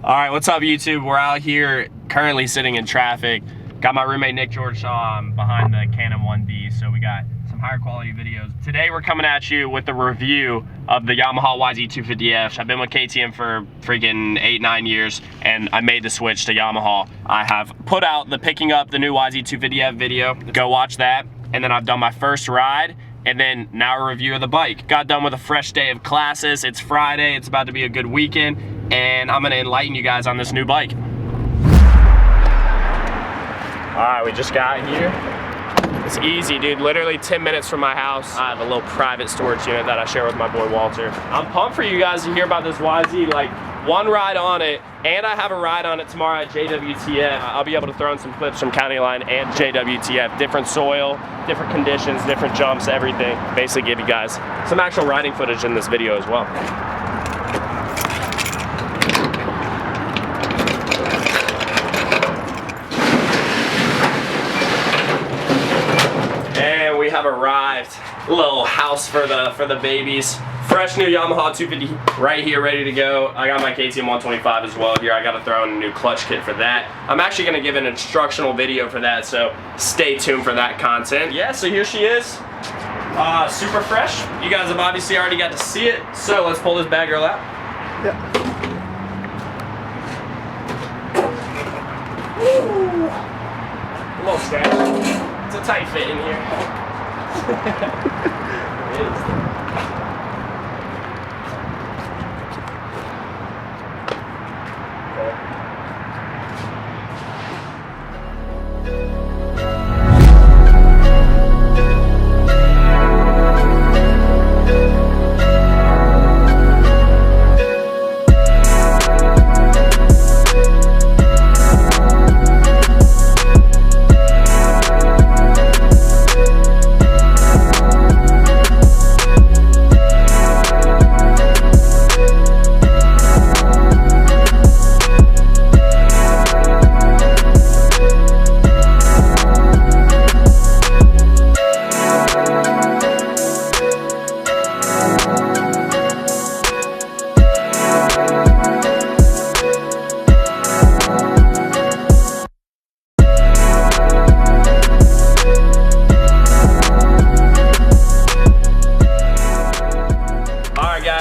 All right, what's up, YouTube? We're out here currently sitting in traffic. Got my roommate Nick George behind the Canon 1D, so we got some higher quality videos. Today we're coming at you with a review of the Yamaha YZ250F. I've been with KTM for freaking 8-9 years, and I made the switch to Yamaha. I have put out the picking up the new YZ250F video. Go watch that. And then I've done my first ride, and then now a review of the bike. Got done with a fresh day of classes. It's Friday, it's about to be a good weekend, and I'm gonna enlighten you guys on this new bike. All right, we just got here. It's easy, dude. Literally 10 minutes from my house. I have a little private storage unit that I share with my boy Walter. I'm pumped for you guys to hear about this YZ. Like, one ride on it, and I have a ride on it tomorrow at JWTF. I'll be able to throw in some clips from County Line and JWTF. Different soil, different conditions, different jumps, everything. Basically give you guys some actual riding footage in this video as well. And we have arrived. A little house for the babies. Fresh new Yamaha 250 right here, ready to go. I got my KTM 125 as well here. I got to throw in a new clutch kit for that. I'm actually going to give an instructional video for that, so stay tuned for that content. Yeah, so here she is. Super fresh. You guys have obviously already got to see it, so let's pull this bad girl out. Yeah. Woo. A little scratch. It's a tight fit in here. It is.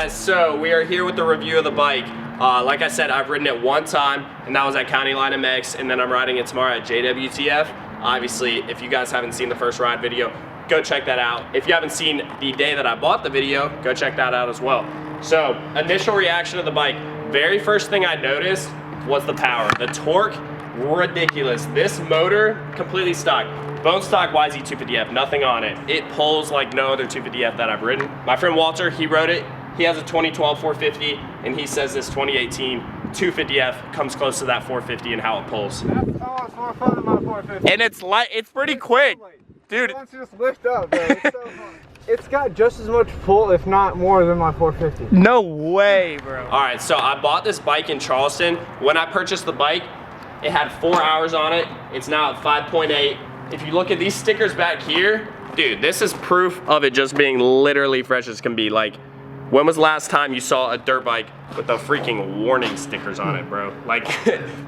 So we are here with the review of the bike. Like I said, I've ridden it one time, and that was at County Line MX, and then I'm riding it tomorrow at JWTF. Obviously, if you guys haven't seen the first ride video, go check that out. If you haven't seen the day that I bought the video, go check that out as well. So, initial reaction of the bike. Very first thing I noticed was the power. The torque, ridiculous. This motor, completely stock. Bone stock YZ250F, nothing on it. It pulls like no other 250F that I've ridden. My friend Walter, he rode it. He has a 2012 450, and he says this 2018 250F comes close to that 450 and how it pulls. That's it's more fun than my 450. And it's pretty quick. Dude. It wants to just lift up, bro. It's so fun. It's got just as much pull, if not more, than my 450. No way, bro. All right, so I bought this bike in Charleston. When I purchased the bike, it had 4 hours on it. It's now at 5.8. If you look at these stickers back here, dude, this is proof of it just being literally fresh as can be. Like, when was the last time you saw a dirt bike with the freaking warning stickers on it, bro? Like,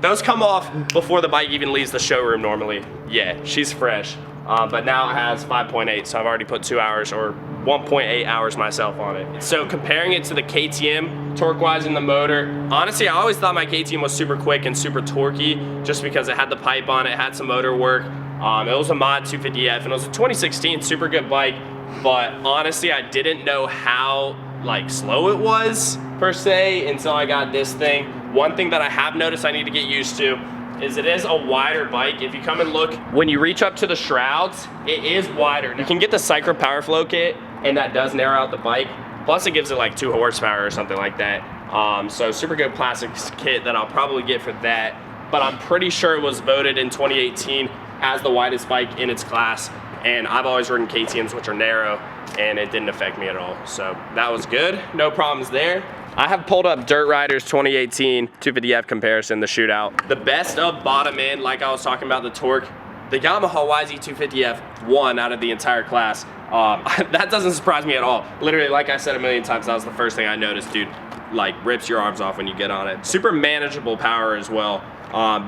those come off before the bike even leaves the showroom normally. Yeah, she's fresh. But now it has 5.8, so I've already put 2 hours or 1.8 hours myself on it. So comparing it to the KTM, torque-wise in the motor, honestly, I always thought my KTM was super quick and super torquey just because it had the pipe on it, had some motor work. It was a mod 250F, and it was a 2016 super good bike, but honestly, I didn't know how like slow it was per se until I got this thing. One thing that I have noticed I need to get used to is it is a wider bike. If you come and look, when you reach up to the shrouds, it is wider. You can get the Cycra Power Flow kit, and that does narrow out the bike. Plus it gives it like 2 horsepower or something like that. So super good plastics kit that I'll probably get for that. But I'm pretty sure it was voted in 2018 as the widest bike in its class. And I've always ridden KTMs, which are narrow, and it didn't affect me at all. So that was good, no problems there. I have pulled up Dirt Riders 2018 250F comparison, the shootout. The best of bottom end, like I was talking about the torque, the Yamaha YZ250F won out of the entire class. That doesn't surprise me at all. Literally, like I said a million times, that was the first thing I noticed, dude. like rips your arms off when you get on it. Super manageable power as well.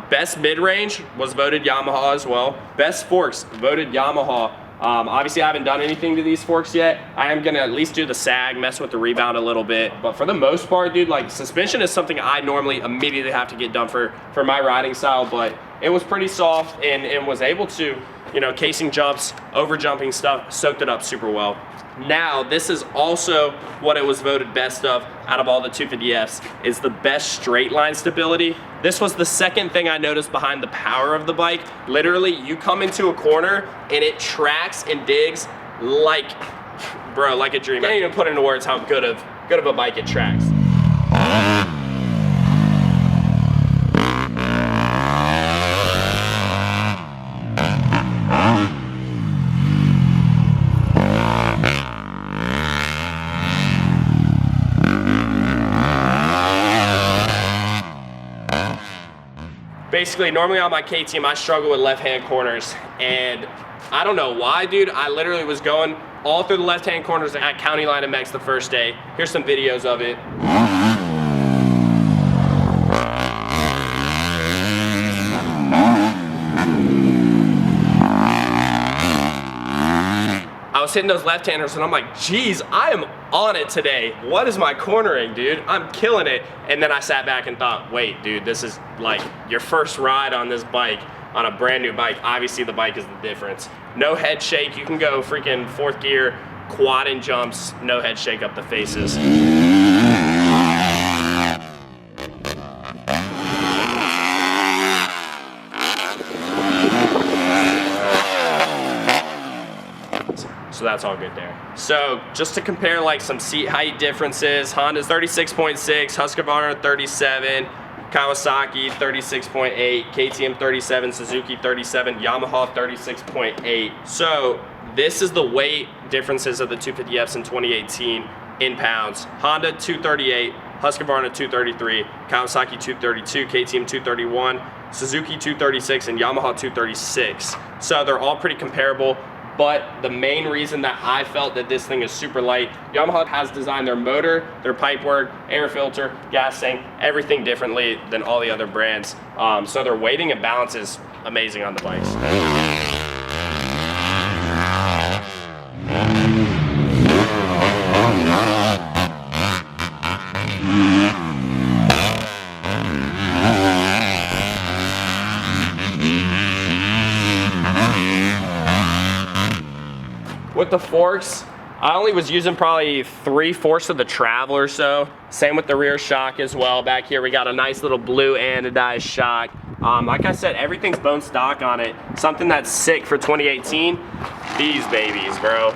Best mid-range was voted Yamaha as well. Best forks voted Yamaha. Obviously I haven't done anything to these forks yet. I am gonna at least do the sag, mess with the rebound a little bit. But for the most part, dude, like suspension is something I normally immediately have to get done for my riding style, but it was pretty soft and was able to, you know, casing jumps, over jumping stuff, soaked it up super well. Now, this is also what it was voted best of out of all the 250Fs, is the best straight line stability. This was the second thing I noticed behind the power of the bike. Literally, you come into a corner and it tracks and digs like, bro, like a dream. I can't even put into words how good of a bike it tracks. Basically, normally on my KTM, I struggle with left-hand corners, and I don't know why, dude. I literally was going all through the left-hand corners at County Line MX the first day. Here's some videos of it. I was hitting those left-handers and I'm like, geez, I am on it today. What is my cornering, dude? I'm killing it. And then I sat back and thought, wait, dude, this is like your first ride on this bike, on a brand new bike. Obviously the bike is the difference. No head shake. You can go freaking fourth gear, quad and jumps, no head shake up the faces. So that's all good there. So just to compare like some seat height differences, Honda's 36.6, Husqvarna 37, Kawasaki 36.8, KTM 37, Suzuki 37, Yamaha 36.8. So this is the weight differences of the 250Fs in 2018 in pounds. Honda 238, Husqvarna 233, Kawasaki 232, KTM 231, Suzuki 236, and Yamaha 236. So they're all pretty comparable. But the main reason that I felt that this thing is super light, Yamaha has designed their motor, their pipework, air filter, gas tank, everything differently than all the other brands. So their weighting and balance is amazing on the bikes. With the forks, I only was using probably 3/4 of the travel or so. Same with the rear shock as well. Back here we got a nice little blue anodized shock. Like I said, everything's bone stock on it. Something that's sick for 2018, these babies, bro.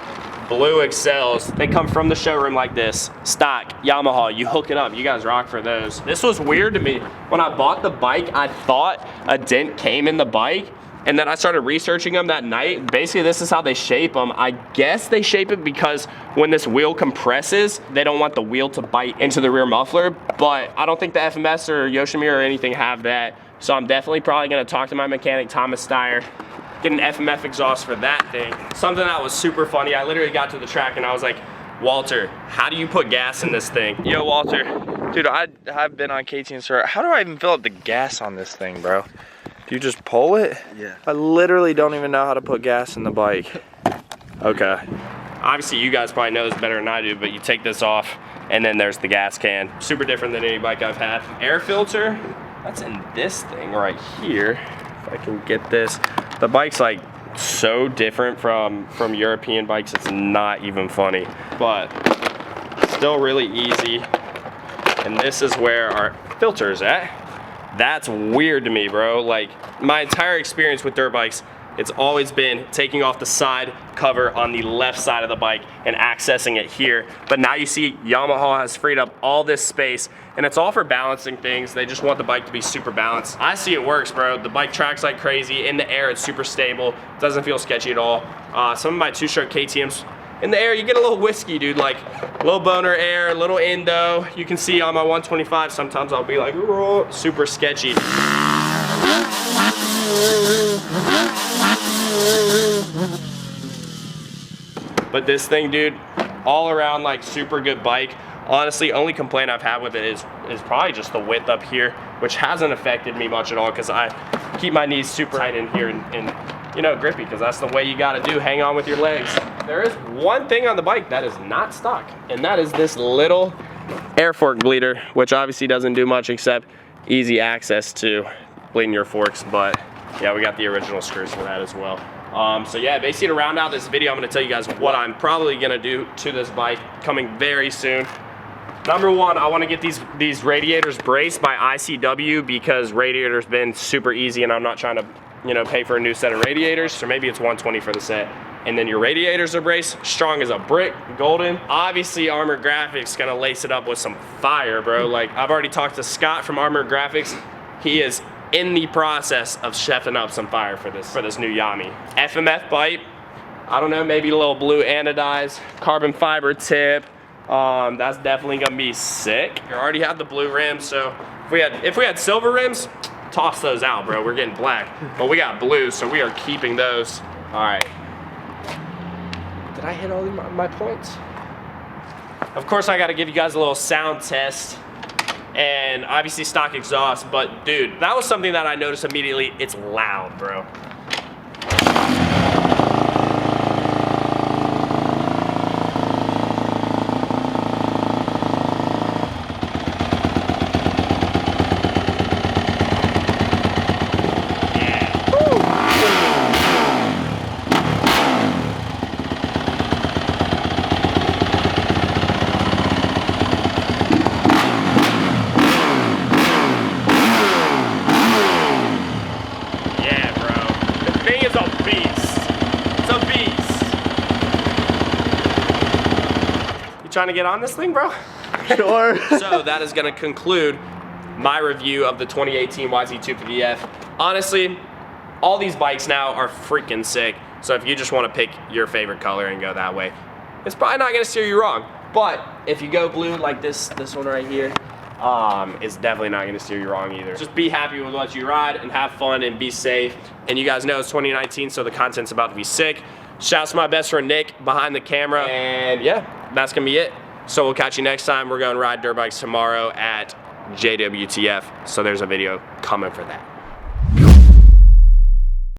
Blue Excels, they come from the showroom like this. Stock, Yamaha, you hook it up. You guys rock for those. This was weird to me. When I bought the bike, I thought a dent came in the bike. And then I started researching them that night. Basically, this is how they shape them. I guess they shape it because when this wheel compresses, they don't want the wheel to bite into the rear muffler. But I don't think the FMS or Yoshimura or anything have that. So I'm definitely probably gonna talk to my mechanic, Thomas Steyer, get an FMF exhaust for that thing. Something that was super funny, I literally got to the track and I was like, Walter, how do you put gas in this thing? Yo, Walter, dude, I've been on KTM, sir. How do I even fill up the gas on this thing, bro? Do you just pull it? Yeah. I literally don't even know how to put gas in the bike. Okay. Obviously you guys probably know this better than I do, but you take this off and then there's the gas can. Super different than any bike I've had. Air filter, that's in this thing right here. If I can get this. The bike's like so different from European bikes, it's not even funny, but still really easy. And this is where our filter is at. That's weird to me, bro. Like, my entire experience with dirt bikes, it's always been taking off the side cover on the left side of the bike and accessing it here. But now you see Yamaha has freed up all this space, and it's all for balancing things. They just want the bike to be super balanced. I see it works, bro. The bike tracks like crazy. In the air, it's super stable. It doesn't feel sketchy at all. Some of my two-stroke KTMs, in the air, you get a little whiskey, dude, like low boner air, little endo. You can see on my 125, sometimes I'll be like, ooh, super sketchy. But this thing, dude, all around like super good bike. Honestly, only complaint I've had with it is probably just the width up here, which hasn't affected me much at all because I keep my knees super tight in here and you know, grippy, because that's the way you got to do. Hang on with your legs. There is one thing on the bike that is not stock, and that is this little air fork bleeder, which obviously doesn't do much except easy access to bleeding your forks. But yeah, we got the original screws for that as well. So yeah, basically to round out this video, I'm going to tell you guys what I'm probably going to do to this bike coming very soon. Number one, I want to get these radiators braced by ICW, because radiator's been super easy and I'm not trying to, you know, pay for a new set of radiators. So maybe it's 120 for the set. And then your radiators are braced, strong as a brick, golden. Obviously Armored Graphics gonna lace it up with some fire, bro. Like, I've already talked to Scott from Armored Graphics. He is in the process of chefing up some fire for this new Yami. FMF bite, I don't know, maybe a little blue anodized carbon fiber tip. That's definitely gonna be sick. You already have the blue rims, so if we had silver rims, toss those out, bro. We're getting black, but we got blue, so we are keeping those. All right. Did I hit all my points? Of course, I got to give you guys a little sound test, and obviously stock exhaust. But dude, that was something that I noticed immediately. It's loud, bro. Trying to get on this thing, bro? Sure. So that is gonna conclude my review of the 2018 YZ250F. Honestly, all these bikes now are freaking sick. So if you just want to pick your favorite color and go that way, it's probably not gonna steer you wrong. But if you go blue like this one right here, it's definitely not gonna steer you wrong either. Just be happy with what you ride and have fun and be safe. And you guys know it's 2019, so the content's about to be sick. Shouts to my best friend Nick behind the camera. And yeah, that's gonna be it. So we'll catch you next time. We're going to ride dirt bikes tomorrow at JWTF. So there's a video coming for that.